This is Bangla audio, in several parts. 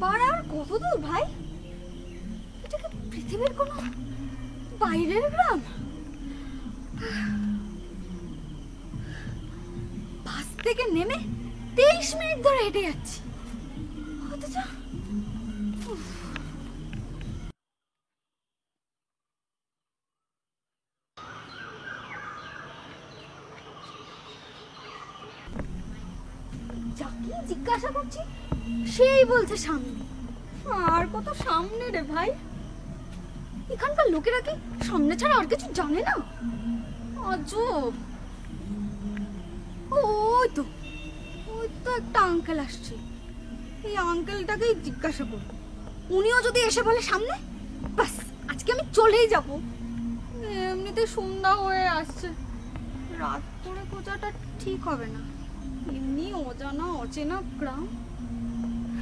পাড়ার কত দূর ভাই? এটা কি পৃথিবীর কোনো বাইরের গ্রাম? বাস থেকে নেমে 23 মিনিট ধরে হেঁটে যাচ্ছি, অথচ যাকে জিজ্ঞাসা করছি সেই বলছে সামনে। আর কত সামনে রে ভাই? এখানকার লোকেরা কি সামনে ছাড়া আর কিছু জানে না? আজব। ওই তো একটা আঙ্কেল আসছে। এই আঙ্কেলটাকেই জিজ্ঞাসা করবো, উনিও যদি এসে বলে সামনে, বাস আজকে আমি চলেই যাব। এমনিতে সন্ধ্যা হয়ে আসছে, রাত করে খোঁজাটা ঠিক হবে না। এমনি অজানা অচেনা গ্রাম,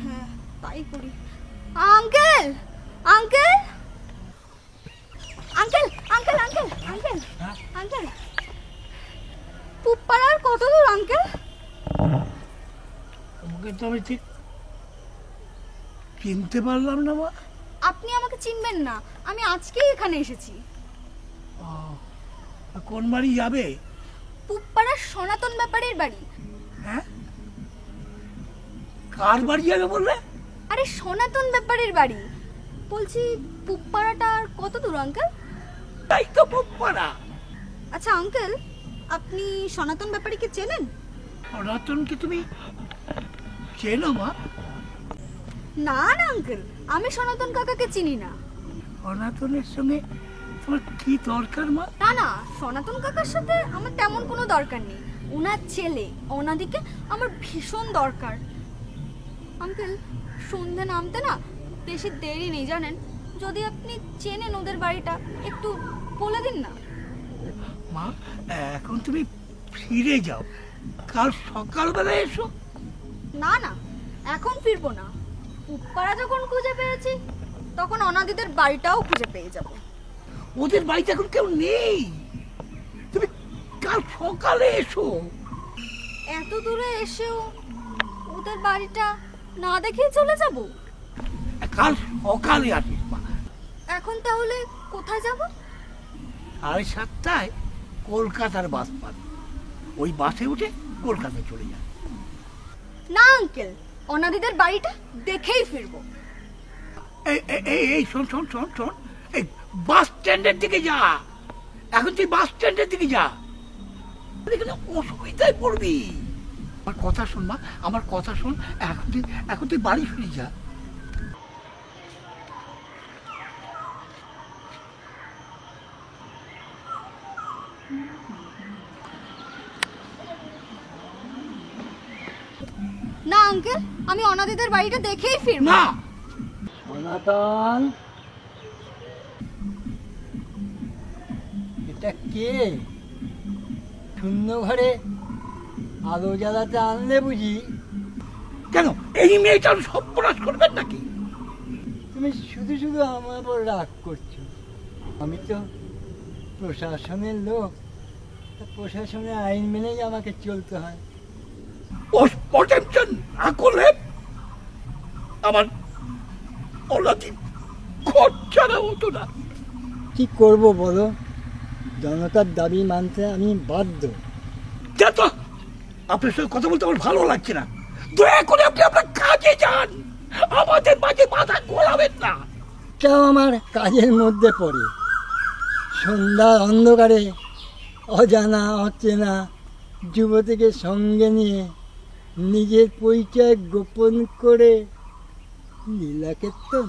হ্যাঁ তাই করি। Uncle uncle uncle uncle uncle uncle uncle, পুপাড়ার কত দূর আঙ্কেল? তোমাকে তো আমি ঠিক চিনতে পারলাম না মা। আপনি আমাকে চিনবেন না, আমি আজকেই এখানে এসেছি। কোন বাড়ি যাবে? পুপাড়ার সনাতন ব্যাপারীর বাড়ি। হ্যাঁ, কার বাড়ি যাবে বললে? আরে সনাতন ব্যাপারীর বাড়ি। বলছি পুপাড়াটা আর কত দূর আঙ্কেল? তাই তো পুপাড়া। আচ্ছা আঙ্কেল, আপনি সনাতন ব্যাপারীকে চেনেন? সনাতনকে তুমি চেনো মা? না না আঙ্কেল, আমি সনাতন কাকাকে চিনি না। সনাতনের সঙ্গে তোমার কি দরকার মা? না না, সনাতন কাকার সাথে আমার তেমন কোনো দরকার নেই। ওনার ছেলে অনাদিকে আমার ভীষণ দরকার। আঙ্কেল, সন্ধে নামতে না বেশি দেরি নেই জানেন। যদি আপনি চেনেন ওদের বাড়িটা, একটু বলে দিন না। মা এখন তুমি ফিরে যাও, কাল সকালবেলা এসো। না না, এখন ফিরবো না। পুপাড়া যখন খুঁজে পেয়েছি, তখন অনাদিদের বাড়িটাও খুঁজে পেয়ে যাব। ওদের বাড়িতে এখন কেউ নেই, তুমি কাল সকালে এসো। এত দূরে এসেও ওদের বাড়িটা না দেখেই চলে যাব? কাল সকালে আসিস মা। এখন তাহলে কোথায় যাব? 7:30 কলকাতার বাস পাবে, ওই বাসে উঠে কলকাতা চলে যাবে। না আঙ্কেল, অনাদিদের বাড়িটা দেখেই ফিরবো। এই শোন শোন শোন শোন, এই বাস স্ট্যান্ডের দিকে যা। এখন তুই বাস স্ট্যান্ডের দিকে যা, এখানে অসুবিধায় পড়বি। আমার কথা শোন মা, আমার কথা শোন। এখন তুই বাড়ি ফিরে যা। না আঙ্কেল, আমি অনাদিদের বাড়িটা দেখেই ফিরবো। না সনাতন, এটা কে? শূন্য ঘরে আলো জ্বালাতে আনলে বুঝি? কেন এই মেয়েটার সর্বনাশ করবেন নাকি? তুমি শুধু শুধু আমার উপর রাগ করছো। আমি তো প্রশাসনের লোক, প্রশাসনের আইন মেনেই আমাকে চলতে হয়। না করলে আমার অনাদি খরচারা হতো না। কি করব বলো, জনতার দাবি মানতে আমি বাধ্য। যা তো, আপনার সঙ্গে কথা বলতে আমার ভালো লাগছে না। দয়া করে আপনি আপনার কাজে যান, আমাদের মাঝে মাথা ঘোরাবেন না। কেউ আমার কাজের মধ্যে পড়ে। সন্ধ্যার অন্ধকারে অজানা অচেনা যুবতীকে সঙ্গে নিয়ে নিজের পরিচয় গোপন করে লীলাকেতন।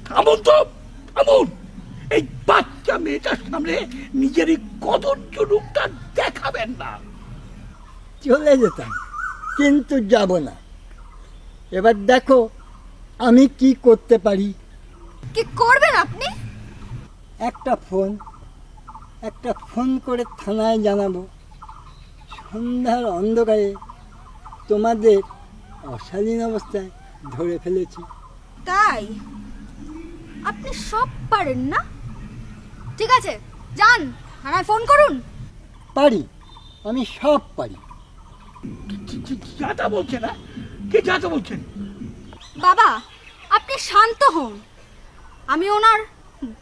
থামুন তো, থামুন। এই বাচ্চা মেয়েটার সামনে নিজের এই কদর্য রূপটা দেখাবেন না। চলে যেতাম, কিন্তু যাব না। এবার দেখো আমি কি করতে পারি। কি করবেন আপনি? একটা ফোন করে থানায় জানাবো সন্ধ্যার অন্ধকারে তোমাদের অশালীন অবস্থায় ধরে ফেলেছি। তাই? আপনি সব পারেন না? ঠিক আছে, যান, থানায় ফোন করুন। পারি, আমি সব পারি। যা তা বলছে না, কে যা তা বলছেন? বাবা আপনি শান্ত হন, আমি ওনার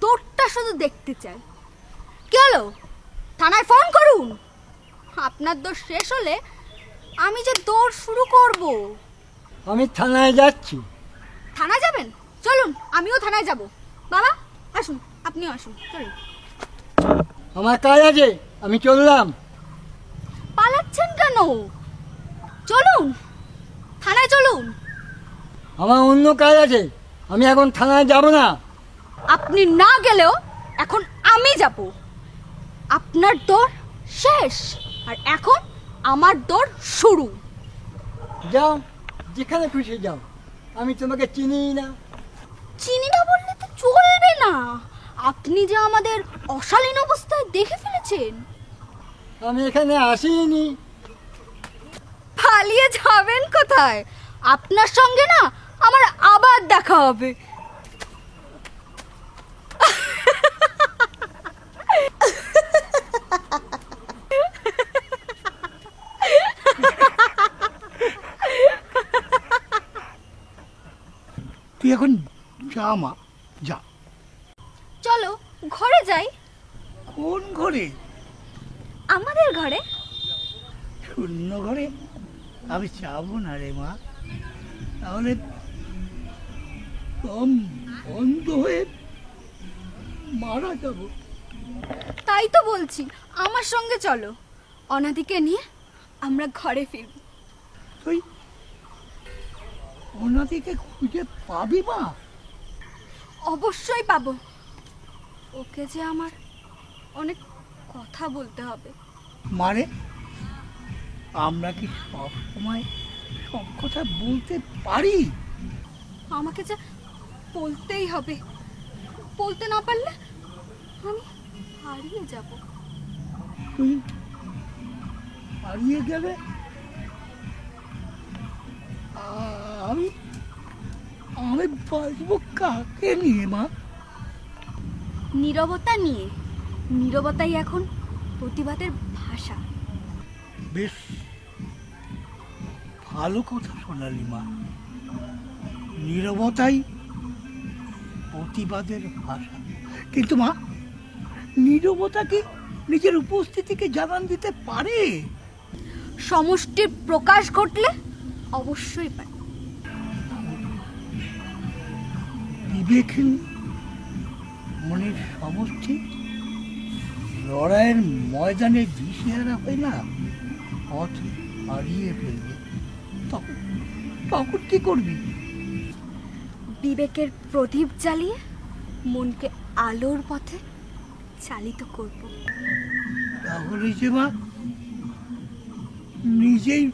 দৌড়টা শুধু দেখতে চাই। কি হলো, থানায় ফোন করুন? আপনার দৌড় শেষ হলে আমি যে দৌড় শুরু করব। আমি থানায় যাচ্ছি। থানায় যাবেন? চলুন আমিও থানায় যাব। বাবা আসুন, আপনিও আসুন, চলুন। আমার কাজ আছে, আমি চললাম। পালাচ্ছেন কেন? চলুন থানায় চলুন। আমার অন্য কাজ আছে, আমি এখন থানায় যাব না। আপনি না গেলেও এখন আমি যাব। আপনার দৌড় শেষ আর এখন আমার দৌড় শুরু। যাও, যেখানে খুশি যাও, আমি তোমাকে চিনিই না। চিনি না বললে তো চলবে না, আপনি যে আমাদের অশালীন অবস্থায় দেখে ফেলেছেন। আমি এখানে আসিনি। পালিয়ে যাবেন কোথায়? আপনার সঙ্গে না আমার আবার দেখা হবে। তুই এখন যা মা, যা। চলো ঘরে যাই। কোন ঘরে? আমাদের ঘরে। শূন্য ঘরে আমি যাবো না রে মা, তাহলে দম বন্ধ হয়ে মারা যাবো। তাই তো বলছি, আমার সঙ্গে চলো, অনাদিকে নিয়ে আমরা ঘরে ফিরব। তুই ওনাদিকে খুঁজে পাবি মা? অবশ্যই পাবো, ওকে যে আমার অনেক কথা বলতে হবে। মানে আমরা কি সব সময় সব কথা বলতে পারি? আমাকে যে বলতেই হবে, বলতে না পারলে আমি হারিয়ে যাব। তুই হারিয়ে গেলে আমি আমি বাঁচবো কাকে নিয়ে মা? নীরবতা নিয়ে। নীরবতাই এখন প্রতিবাদের ভাষা। বেশ ভালো কথা শোনালি মা, নীরবতাই প্রতিবাদের ভাষা। কিন্তু মা, নীরবতা কি নিজের উপস্থিতিকে জানান দিতে পারে? সমষ্টির প্রকাশ ঘটলে অবশ্যই পারে। বিবেকহীন মনের সমষ্টি লড়াইয়ের ময়দানে দিশেহারা হয় না, পথ হারিয়ে ফেলবে। তখন তখন কি করবি? বিবেকের প্রদীপ জ্বালিয়ে মনকে আলোর পথে চালিত করব। তাহলে যে মা নিজেই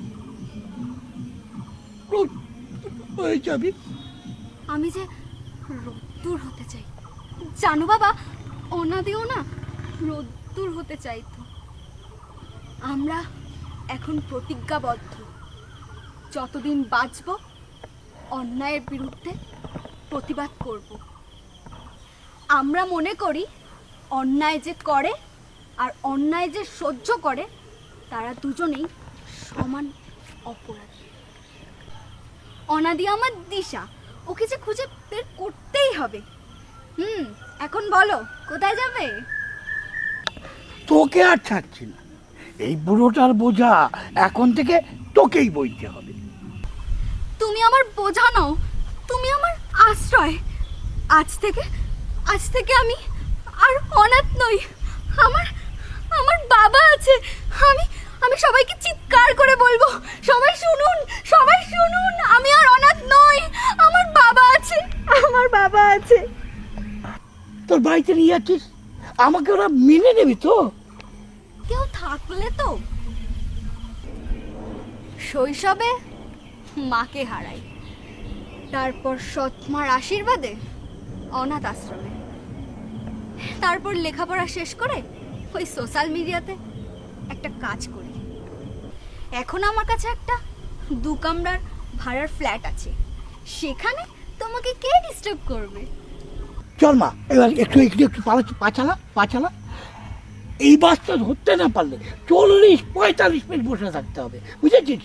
হয়ে যাবি। আমি যে রোদ্দুর হতে চাই, জানো বাবা, অনাদিও না রোদ্দুর হতে চাইতো। আমরা এখন প্রতিজ্ঞাবদ্ধ, যতদিন বাঁচব অন্যায়ের বিরুদ্ধে প্রতিবাদ করব। আমরা মনে করি অন্যায় যে করে আর অন্যায় যে সহ্য করে তারা দুজনেই সমান অপরাধী। অনাদি আমার দিশা, ওকে যে খুঁজে বের করতেই হবে। এখন বলো কোথায় যাবে? তোকে আর ছাড়ছি না, এই বুড়োটার বোঝা এখন থেকে তোকেই বইতে হবে। তুমি আমার বোঝা নও, তুমি আমার আশ্রয়। আজ থেকে আমি আর অনাথ নই। আমার আমার বাবা আছে। আমি সবাইকে চিৎকার করে বলবো, সবাই শুনুন, সবাই শুনুন, আমি আর অনাথ নই। আমার বাবা আছে, আমার বাবা আছে। তোর বাড়িতে নিয়ে যাচ্ছিস, আমাকে ওরা মেনে নেবে তো? কেউ থাকলে তো। শৈশবে মাকে হারাই, তারপর সৎমার আশীর্বাদে অনাথ আশ্রমে, তারপর লেখাপড়া শেষ করে ওই সোশ্যাল মিডিয়াতে একটা কাজ করি। এখন আমার কাছে একটা 2 কামরার ভাড়ার ফ্ল্যাট আছে, সেখানে তোমাকে কে ডিস্টার্ব করবে? চল মা, এবার একটু একটু একটু পাচালা পাচালা। এই বাসটা ধরতে না পারলে 40-45 মিনিট বসে থাকতে হবে, বুঝেছিস?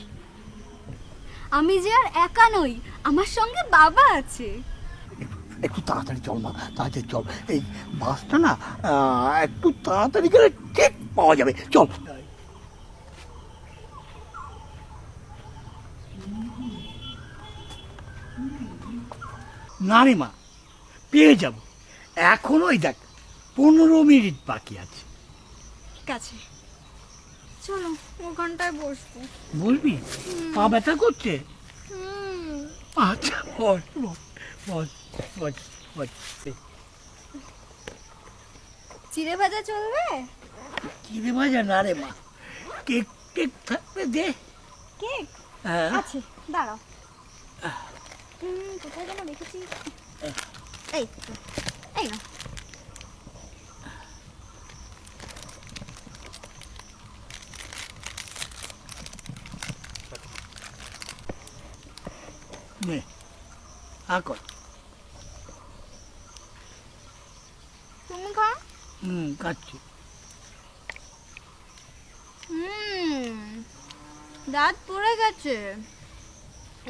আমি যে আর একা নই, আমার সঙ্গে বাবা আছে। একটু তাড়াতাড়ি চল মা, তাড়াতাড়ি চল। এই বাসটা না একটু তাড়াতাড়ি গেলে ঠিক পাওয়া যাবে, চল। না রে মা, পেয়ে যাব। এখনো ওই দেখ 15 মিনিট বাকি আছে। ঠিক আছে, চলো ওখানটায় বসবো। বলবি? পা ব্যথা করছে? হুম। আচ্ছা বস বস বস বস বস। চিড়ে ভাজা চলবে? চিড়ে ভাজা না রে মা, কেক কেক থাকবে দে। কেক হ্যাঁ আছে, দাঁড়াও। কোথায় যেন রেখেছি? এই তো, এই না। নে কর। তুমি খাও। কাটছি। দাঁত পড়ে গেছে,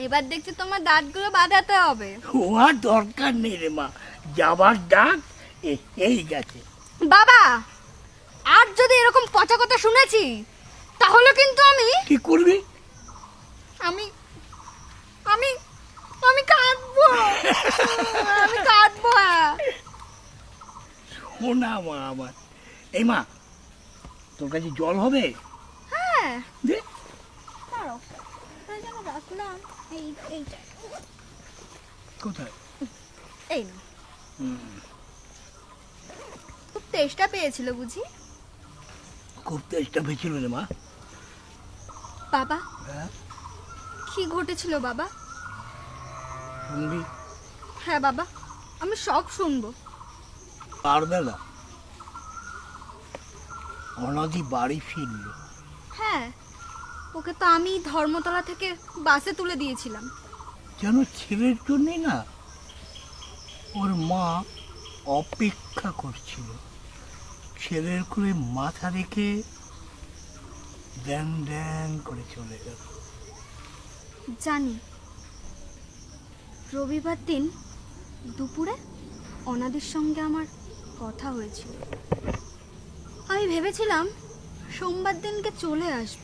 এবার দেখছি তোমার দাঁতগুলো বাঁধাতে হবে। ও আর দরকার নেই রে মা, যাবার ডাক এই গেছে। বাবা, আর যদি এরকম পচা কথা শুনেছি তাহলে কিন্তু আমি কি করবি? আমি আমি আমি কাঁদবো। আমি কাঁদবো। শোনা মা আমার। এই মা, তোর কাছে জল হবে? হ্যাঁ, দে। দাঁড়াও, কোথায় যেন রাখলাম? এইটা। কোথায়? এই না। খুব তেষ্টা পেয়েছিল বুঝি? খুব তেষ্টা পেয়েছিল রে মা। বাবা, হ্যাঁ কি ঘটেছিল বাবা? শুনবি? হ্যাঁ বাবা, আমি সব শুনবো। পারবে না, অনাদি বাড়ি ফিরল। হ্যাঁ, ওকে তো আমি ধর্মতলা থেকে বাসে তুলে দিয়েছিলাম। যেন ছেলের জন্যই না ওর মা অপেক্ষা করছিল। ছেলের কোলে মাথা রেখে ড্যাং ড্যাং করে চলে গেল। জানি, রবিবার দিন দুপুরে অনাদির সঙ্গে আমার কথা হয়েছিল। আমি ভেবেছিলাম সোমবার দিনকে চলে আসব,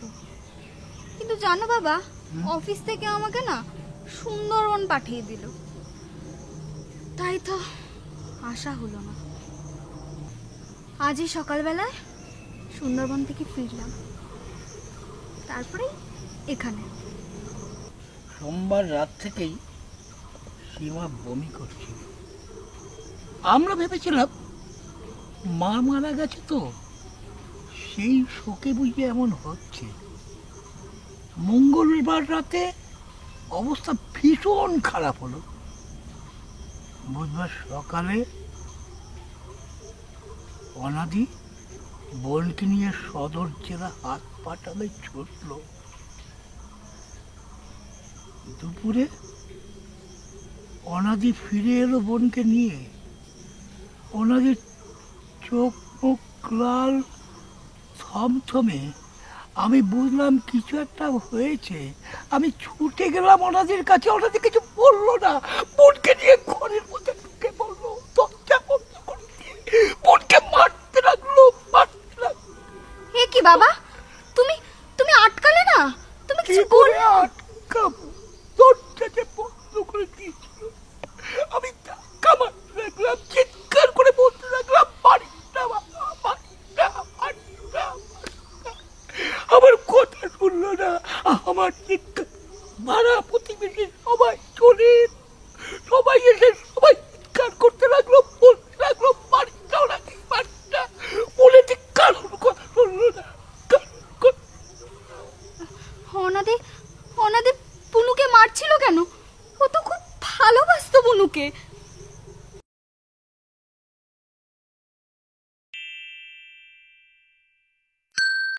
কিন্তু জানো বাবা, অফিস থেকে আমাকে না সুন্দরবন পাঠিয়ে দিল। তাই তো আশা হলো না। আজই সকালবেলায় সুন্দরবন থেকে ফিরলাম, তারপরে এখানে। সোমবার রাত থেকেই সীমা বমি করছিল। আমরা ভেবেছিলাম মা মারা গেছে, তো সেই শোকে বুঝবে এমন হচ্ছে। মঙ্গলবার রাতে অবস্থা ভীষণ খারাপ হলো। বুধবার সকালে অনাদি বোনকে নিয়ে সদর জেলা হাসপাতালে ছুটল। দুপুরে অনাদি ফিরে এলো বোনকে নিয়ে। অনাদির চোখ মুখ লাল, থমথমে। আমি বুঝলাম কিছু একটা হয়েছে। আমি ছুটে গেলাম অনাদির কাছে। অনাদি কিছু বললো না, বোনকে নিয়ে ঘরের মধ্যে ঢুকে বললো, দরজা বন্ধ করে দিয়ে বোনকে মারতে লাগলো। এ কি বাবা, তুমি তুমি আটকালে না? তুমি কি কিছু করে আটকাবো? দরজাটা বন্ধ করে দিয়েছিল। আমি ধাক্কা মারতে লাগলাম, চিৎকার করে বলতে লাগলাম, বাড়িটা আমার কথা শুনলো না। আমার চিৎকার মারা প্রতিবেশী সবাই চলে, সবাই এসে সবাই চিৎকার করতে লাগলো, বলতে লাগলো বাড়িটাও নাকি বাড়িটা। বলে ঠিক কারোর কথা শুনলো না। অনাদি পুনুকে মারছিল কেন? ও তো খুব ভালোবাসতো পুনুকে।